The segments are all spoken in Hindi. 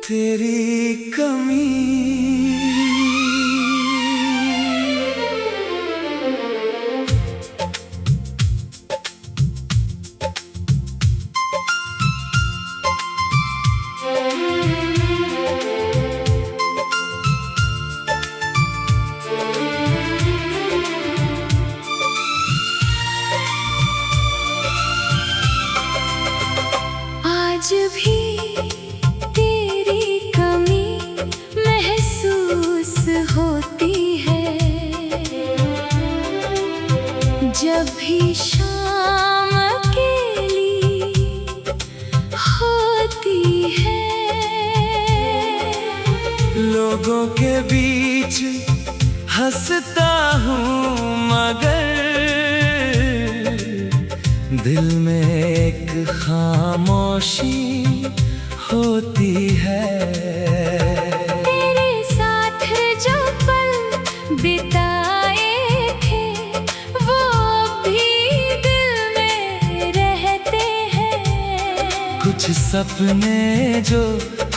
तेरी कमी आज भी तेरी कमी महसूस होती है। जब भी शाम अकेली होती है, लोगों के बीच हंसता हूँ मगर दिल में एक खामोशी होती है। तेरे साथ जो पल बिताए थे वो भी दिल में रहते हैं। कुछ सपने जो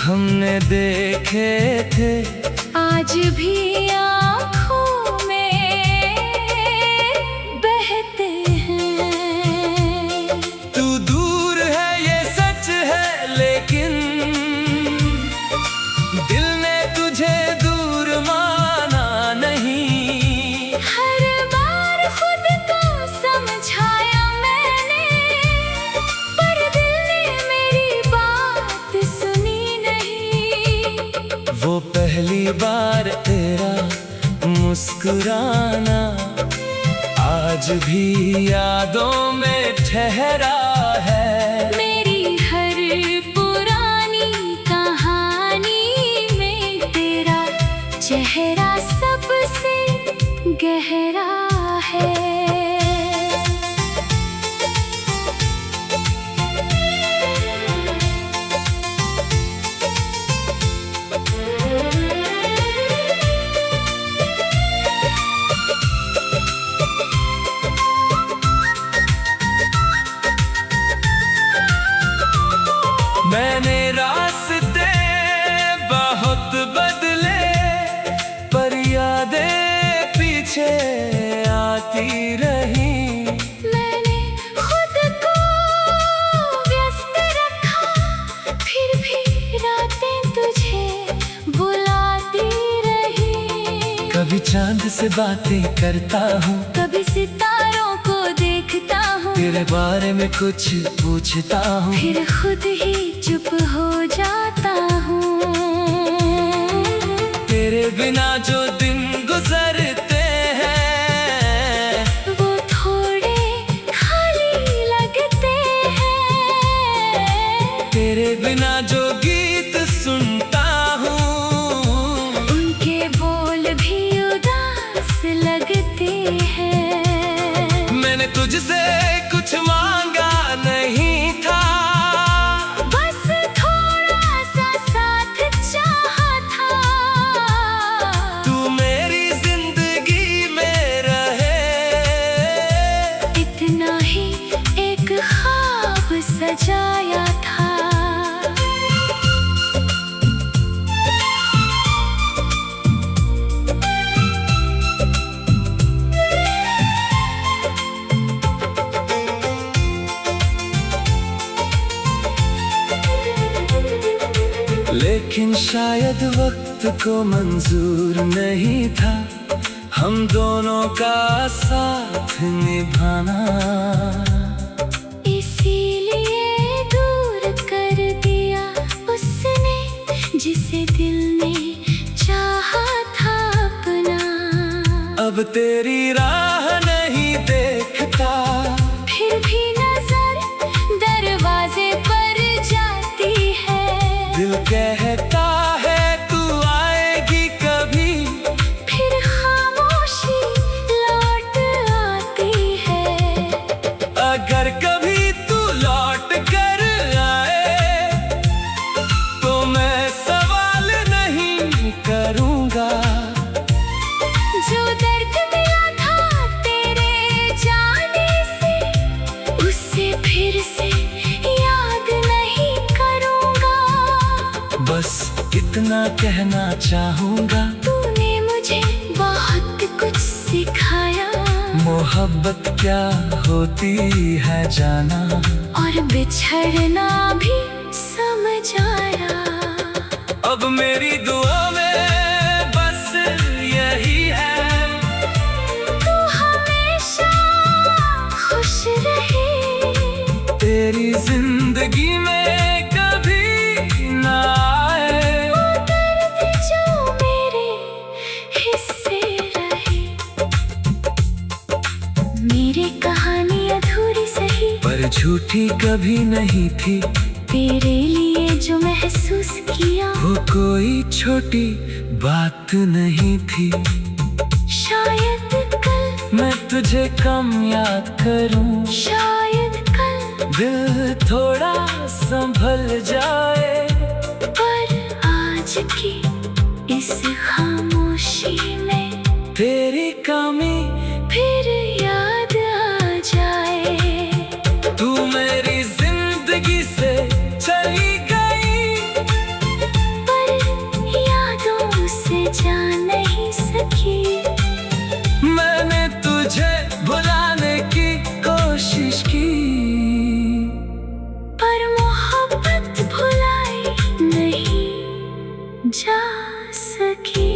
हमने देखे थे आज भी आँखों में बहते हैं। तू दूर है ये सच है, लेकिन दिल ने तुझे दूर माना नहीं। हर बार खुद को समझाया मैंने, पर दिल ने मेरी बात सुनी नहीं। वो पहली बार तेरा मुस्कुराना आज भी यादों में ठहरा है। मेरी हर पुरानी कहानी में तेरा चेहरा सबसे गहरा है। मैंने रास्ते बहुत बदले, पर यादें पीछे आती रही। मैंने खुद को व्यस्त रखा, फिर भी रातें तुझे बुलाती रही। कभी चांद से बातें करता हूँ, कभी सितारों को देखता हूँ, तेरे बारे में कुछ पूछता हूँ, फिर खुद ही चुप हो जाता हूँ। तेरे बिना जो दिन गुजरते हैं वो थोड़े खाली लगते हैं। तेरे बिना जो गीत सुनता हूँ उनके बोल भी उदास लगते हैं। मैंने तुझसे कुछ मांगा नहीं था, बस थोड़ा सा साथ चाहा था। तू मेरी जिंदगी में रहे, इतना ही एक ख्वाब सजाया था। लेकिन शायद वक्त को मंजूर नहीं था हम दोनों का साथ निभाना। इसीलिए दूर कर दिया उसने जिसे दिल ने चाहा था अपना। अब तेरी राह नहीं देखता, फिर भी नजर दरवाजे पर जाती है। दिल कहता है तू आएगी कभी, फिर खामोशी लौट आती है। अगर कभी तू लौट कर आए तो मैं सवाल नहीं करूँगा। जो दर्द मिला था तेरे जाने से, उससे से याद नहीं करूँगा। बस इतना कहना चाहूँगा, तूने मुझे बहुत कुछ सिखाया। मोहब्बत क्या होती है जाना, और बिछड़ना भी समझ आया। अब मेरी दुआ में बस यही है, तू हमेशा खुश रहे। तेरी जिंदगी में कभी ना आए वो दर्द जो मेरे हिस्से रहे। मेरी कहानी अधूरी सही, पर झूठी कभी नहीं थी। तेरे लिए जो महसूस किया, वो कोई छोटी बात नहीं थी। शायद कल मैं तुझे कम याद करूं, शायद कल, दिल थोड़ा संभल जाए। पर आज की इस खामोशी में तेरी कमी फिर याद आ जाए। तू मेरी जिंदगी से चली गई, पर यादों से जा नहीं सकी। मैंने तुझे भुलाने की कोशिश की, पर मोहब्बत भुलाई नहीं जा सकी।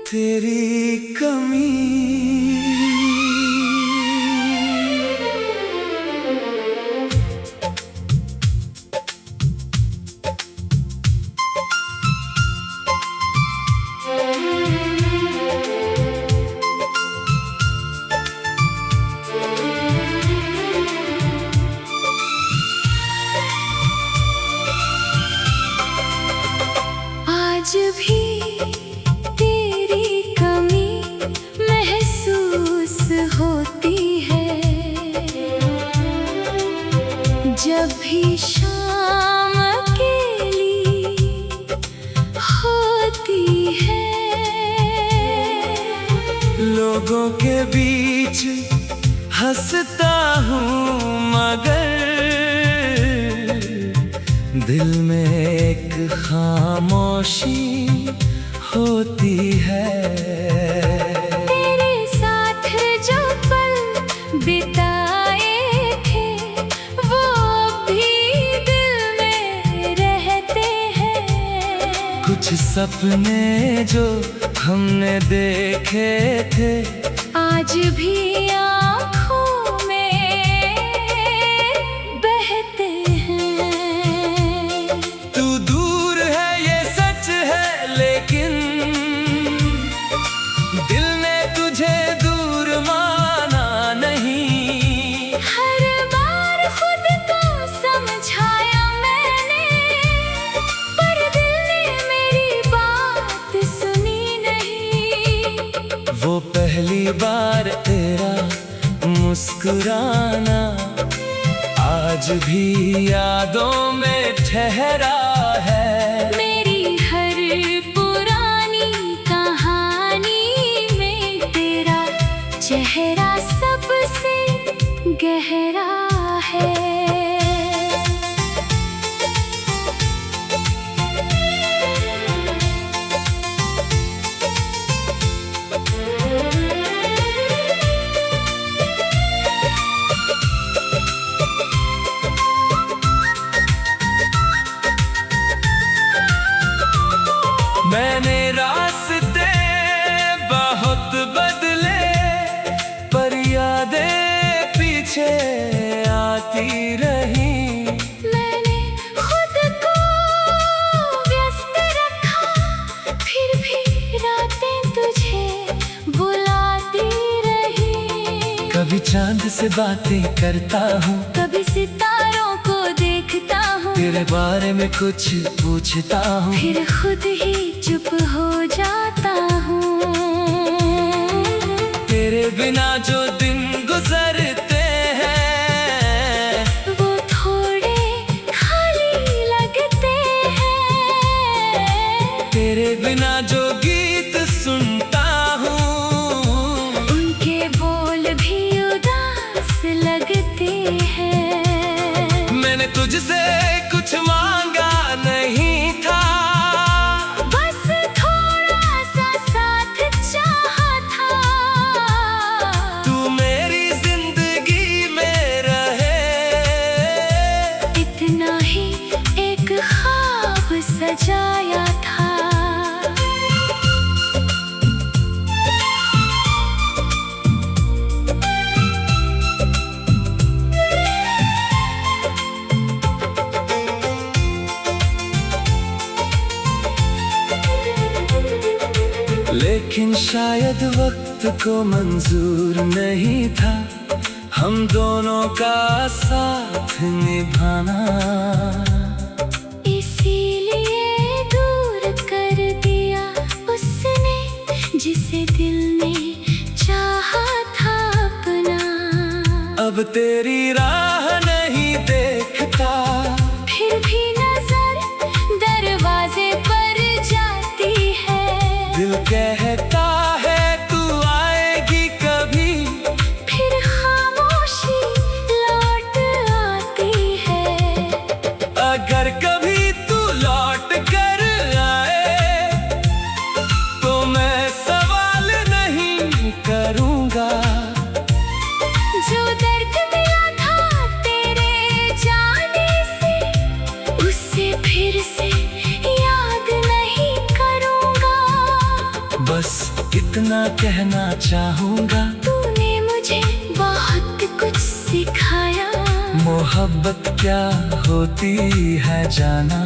तेरी कमी आज भी तेरी कमी महसूस होती है। जब भी शाम अकेली होती है। लोगों के बीच हंसता हूँ, मगर दिल में एक खामोशी होती है। तेरे साथ जो पल बिताए थे, वो भी दिल में रहते हैं। कुछ सपने जो हमने देखे थे, आज भी आँखों में बहते हैं। तू दूर है ये सच है, लेकिन दिल ने तुझे दूर माना नहीं। हर बार खुद को समझाया मैंने, पर दिल ने मेरी बात सुनी नहीं। वो पहली बार तेरा मुस्कुराना आज भी यादों में ठहरा है। मेरी हर पुरानी कहानी में तेरा चेहरा सबसे गहरा है। मैंने रास्ते बहुत बदले, पर यादें पीछे आती रही। मैंने खुद को व्यस्त रखा, फिर भी रातें तुझे बुलाती रही। कभी चांद से बातें करता हूँ, कभी सितारों को देखता हूँ, तेरे बारे में कुछ पूछता हूँ, फिर खुद ही चुप हो जाता हूँ। तेरे बिना जो दिन गुजरते हैं, वो थोड़े खाली लगते हैं। बिना जो गीत सुनता हूँ, उनके बोल भी उदास लगते हैं। मैंने तुझसे कुछ मांगा नहीं था, बस थोड़ा सा साथ चाहा था। तू मेरी जिंदगी में रहे, इतना ही एक ख्वाब सजाया था। लेकिन शायद वक्त को मंजूर नहीं था हम दोनों का साथ निभाना। इसीलिए दूर कर दिया उसने जिसे दिल ने चाहा था अपना। अब तेरी राह नहीं देखता, फिर भी नजर दरवाजे पर जाती है। दिल कहता है तू आएगी कभी, फिर खामोशी लौट आती है। अगर कभी तू लौट कर आए तो मैं सवाल नहीं करूँगा। जो दर्द मिला था तेरे जाने से, उसे फिर से याद नहीं करूँगा। बस इतना कहना चाहूँगा, तूने मुझे बहुत कुछ सिखाया। मोहब्बत क्या होती है जाना,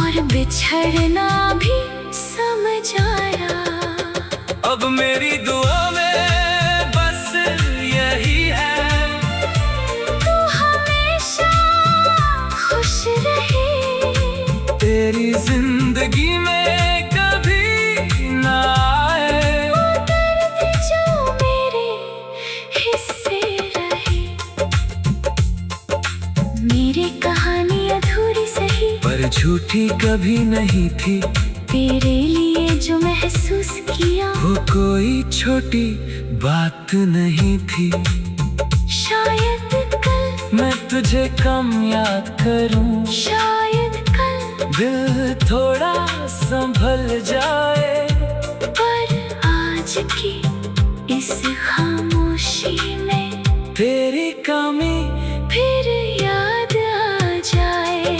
और बिछड़ना भी समझ आया। अब मेरी दुआ में बस यही है, तू हमेशा खुश रहे। तेरी जिंदगी में कभी ना आए वो दर्द जो मेरे हिस्से रहे। मेरी कहानी अधूरी सही, पर झूठी कभी नहीं थी। तेरे लिए जो महसूस किया, वो कोई छोटी बात नहीं थी। शायद कल, मैं तुझे कम याद करूं, शायद कल, दिल थोड़ा संभल जाए। पर आज की इस खामोशी में तेरी कमी फिर याद आ जाए।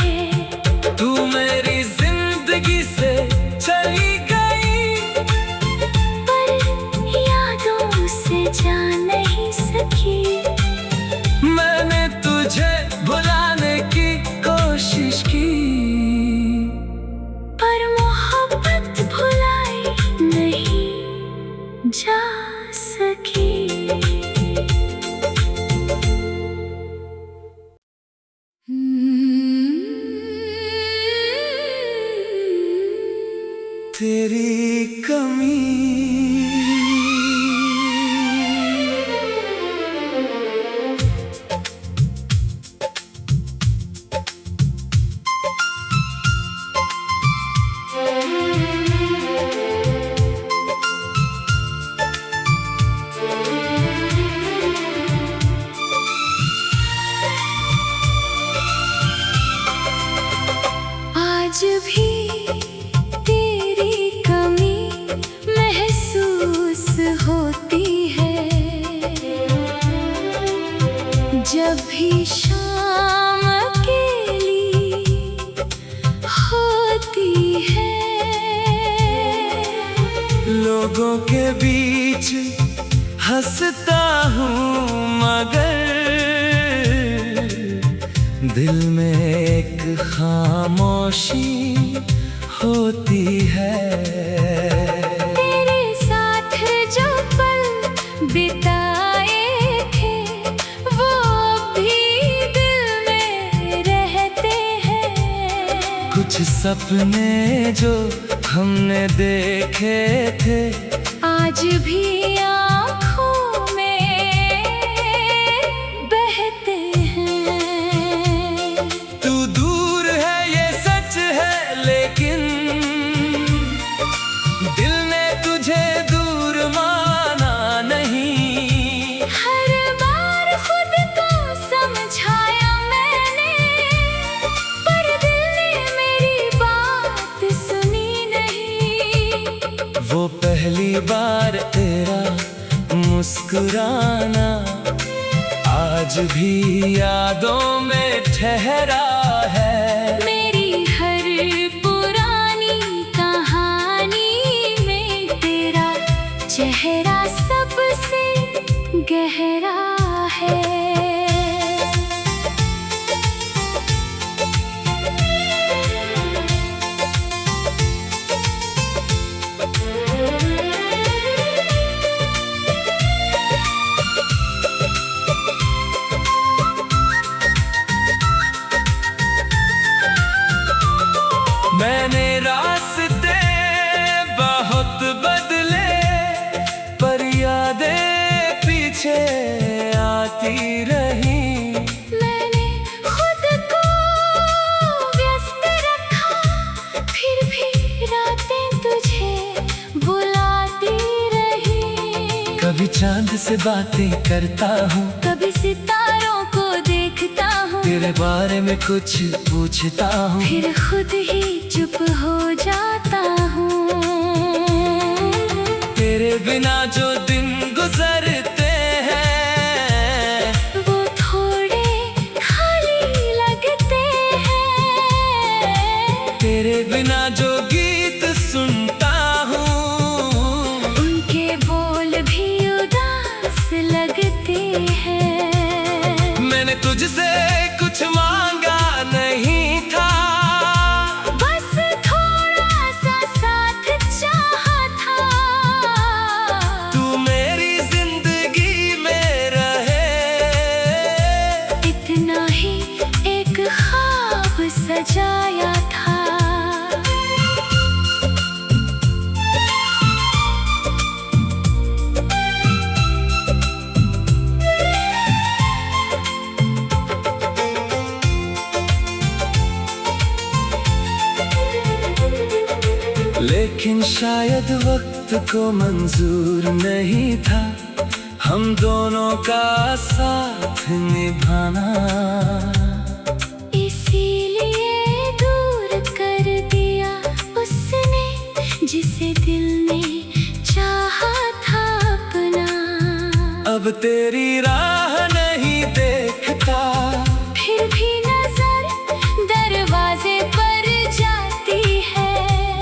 तू मेरी जिंदगी से चली गई, पर यादों से जा नहीं सकी। मैंने तुझे भुलाने की कोशिश की, पर मोहब्बत भुलाई नहीं जा सकी। तेरी कमी आज भी तेरी कमी महसूस होती है। जब भी शाम अकेली होती है। लोगों के बीच हंसता हूँ मगर दिल में एक खामोशी होती है। तेरे साथ जो पल बिताए थे, वो भी दिल में रहते हैं। कुछ सपने जो हमने देखे थे, आज भी आँखों में बहते हैं। तू दूर है ये सच है, लेकिन बार तेरा मुस्कुराना आज भी यादों में ठहरा है। मेरी हर पुरानी कहानी में तेरा चेहरा सबसे गहरा है। मैंने रास्ते बहुत बदले पर यादें पीछे आती रही। मैंने खुद को व्यस्त रखा फिर भी रातें तुझे बुलाती रही। कभी चांद से बातें करता हूँ, कभी सितारों को देखता हूँ, तेरे बारे में कुछ पूछता हूँ, फिर खुद ही चुप हो जाता हूँ। तेरे बिना जो दिन गुजरते हैं वो थोड़े खाली लगते हैं। तेरे बिना जो गीत सुनता हूँ उनके बोल भी उदास लगते हैं। मैंने तुझसे कुछ मांगा नहीं था, बस थोड़ा सा साथ चाहा था। तू मेरी जिंदगी में रहे। इतना ही एक ख्वाब सजाया था। लेकिन शायद वक्त को मंजूर नहीं था हम दोनों का साथ निभाना। इसीलिए दूर कर दिया उसने जिसे दिल ने चाहा था अपना। अब तेरी राह नहीं देखता, फिर भी नजर दरवाजे पर जाती है।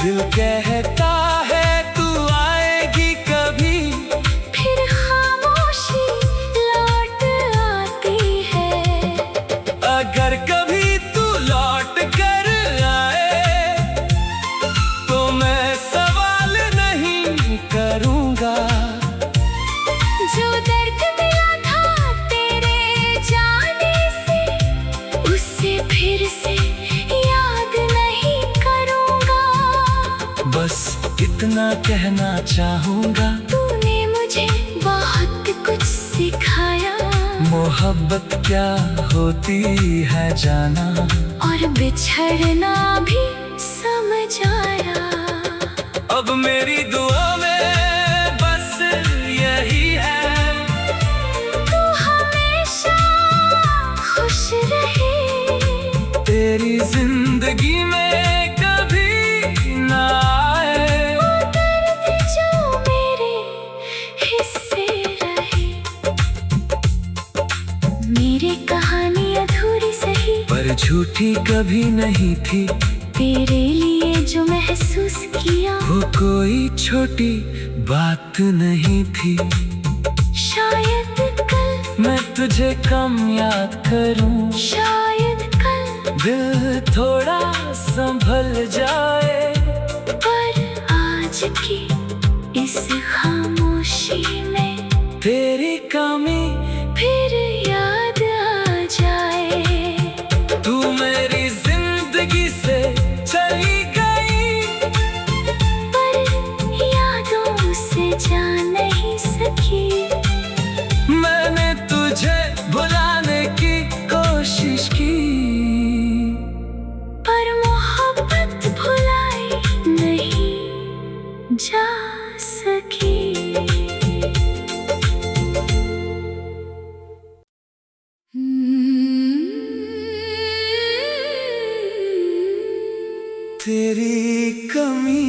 दिल कहता है तू आएगी कभी, फिर खामोशी लौट आती है। अगर कभी तू लौट कर आए तो मैं सवाल नहीं करूँगा। जो दर्द मिला था तेरे जाने से उसे फिर से याद नहीं करूँगा। बस इतना कहना चाहूँगा, तूने मुझे बहुत कुछ सिखाया। मोहब्बत क्या होती है जाना, और बिछड़ना भी समझ आया। अब मेरी दुआ में बस यही है तू हमेशा खुश रहे। तेरी जिंदगी में कभी ना आए वो दर्द जो मेरे हिस्से रहे। मेरी कहानी अधूरी सही पर झूठी कभी नहीं थी। तेरे लिए जो महसूस किया वो कोई छोटी बात नहीं थी। शायद कल मैं तुझे कम याद करूं, शायद कल दिल थोड़ा संभल जाए। पर आज की इस खामोशी में तेरी कमी फिर याद आ जाए। तू मेरी जिंदगी से चली गई पर यादों से जा नहीं सकी। मैंने तुझे भुलाने की कोशिश की पर मोहब्बत भुलाई नहीं जा सकी। तेरी कमी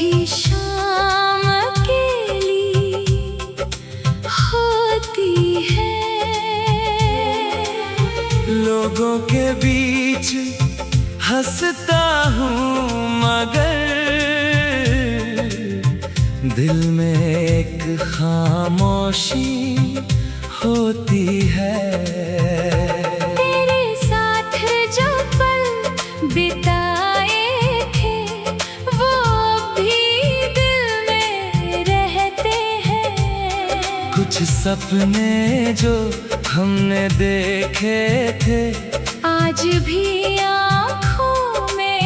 भी शाम अकेली होती है। लोगों के बीच हंसता हूँ मगर दिल में एक खामोशी होती है। तेरे साथ जो पल बिताए थे वो भी दिल में रहते हैं। कुछ सपने जो हमने देखे थे आज भी आँखों में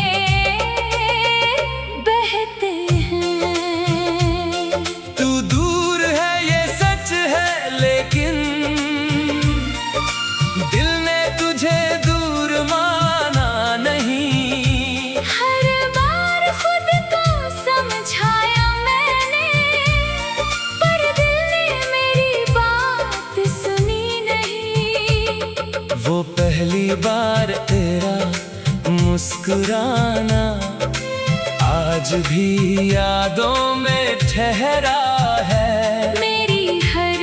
बहते हैं। तू दूर है ये सच है लेकिन दिल ने तुझे दूर माना नहीं। हर बार खुद को समझाया मैंने पर दिल ने मेरी बात सुनी नहीं। वो पहली बार तेरा मुस्कुराना आज भी यादों में ठहरा है। मेरी हर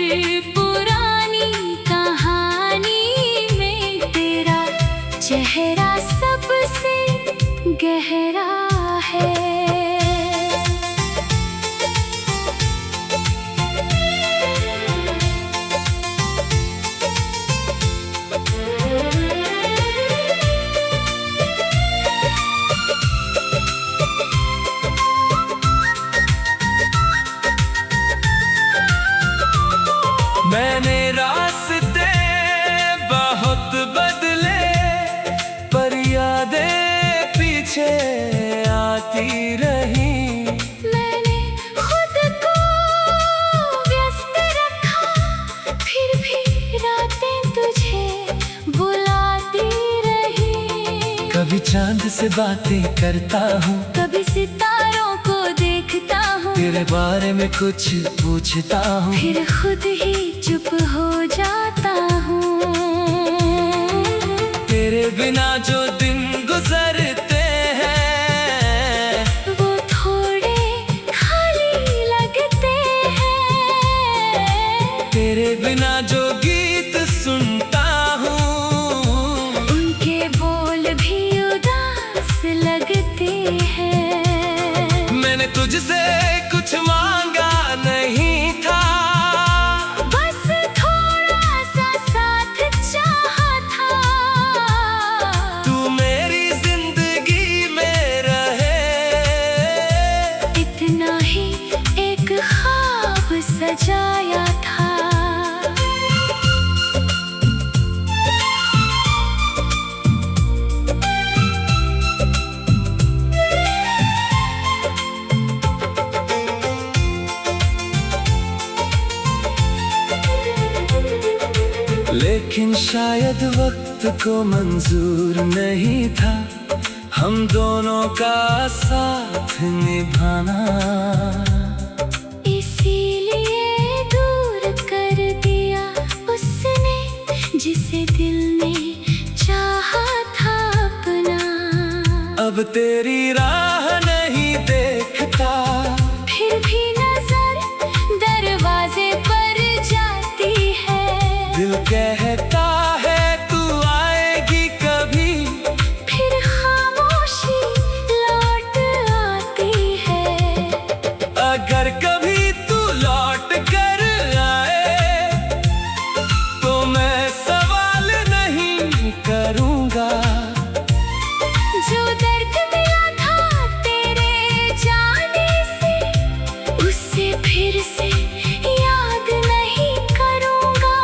पुरानी कहानी में तेरा चेहरा सबसे गहरा है। मैंने रास्ते बहुत बदले पर यादें पीछे आती रही। मैंने खुद को व्यस्त रखा फिर भी रातें तुझे बुलाती रही। कभी चांद से बातें करता हूँ कभी सितारों को देखता हूँ तेरे बारे में कुछ पूछता हूँ फिर खुद ही चुप हो जाता हूँ। तेरे बिना जो दिन गुजरते हैं वो थोड़े खाली लगते हैं। तेरे बिना जो गीत सुनता हूँ उनके बोल भी उदास लगते हैं। मैंने तुझसे कुछ मांगा नहीं था बस थोड़ा सा साथ चाहा था। तू मेरी जिंदगी में रहे इतना ही एक ख्वाब सजाया था। लेकिन शायद वक्त को मंजूर नहीं था हम दोनों का साथ निभाना। इसीलिए दूर कर दिया उसने जिसे दिल ने चाहा था अपना। अब तेरी राह नहीं देखता फिर भी नजर दरवाजे पर जाती है। दिल कहता है तू आएगी कभी फिर खामोशी लौट आती है। अगर कभी तू लौट कर आए तो मैं सवाल नहीं करूँगा। जो दर्द मिला था तेरे जाने से उससे फिर से याद नहीं करूँगा।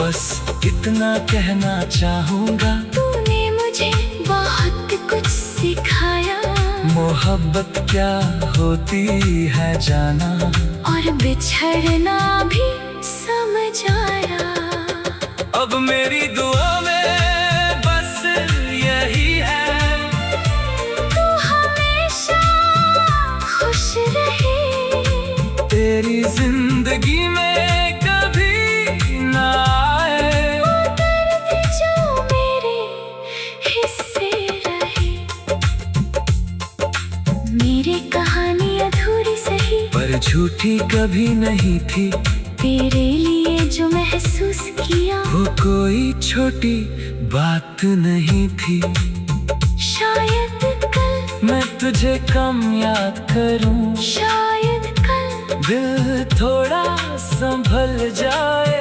बस इतना कहना चाहूँगा तूने मुझे बहुत कुछ सिखाया मोहब्बत क्या होती है जाना और बिछड़ना भी समझ आया। अब मेरी दुआ में बस यही है तू हमेशा खुश रहे तेरी जिंदगी में कभी ना आए वो दर्द जो मेरे हिस्से रहे। मेरी कहानी झूठी कभी नहीं थी। तेरे लिए जो महसूस किया वो कोई छोटी बात नहीं थी। शायद कल मैं तुझे कम याद करूं, शायद कल दिल थोड़ा संभल जाए।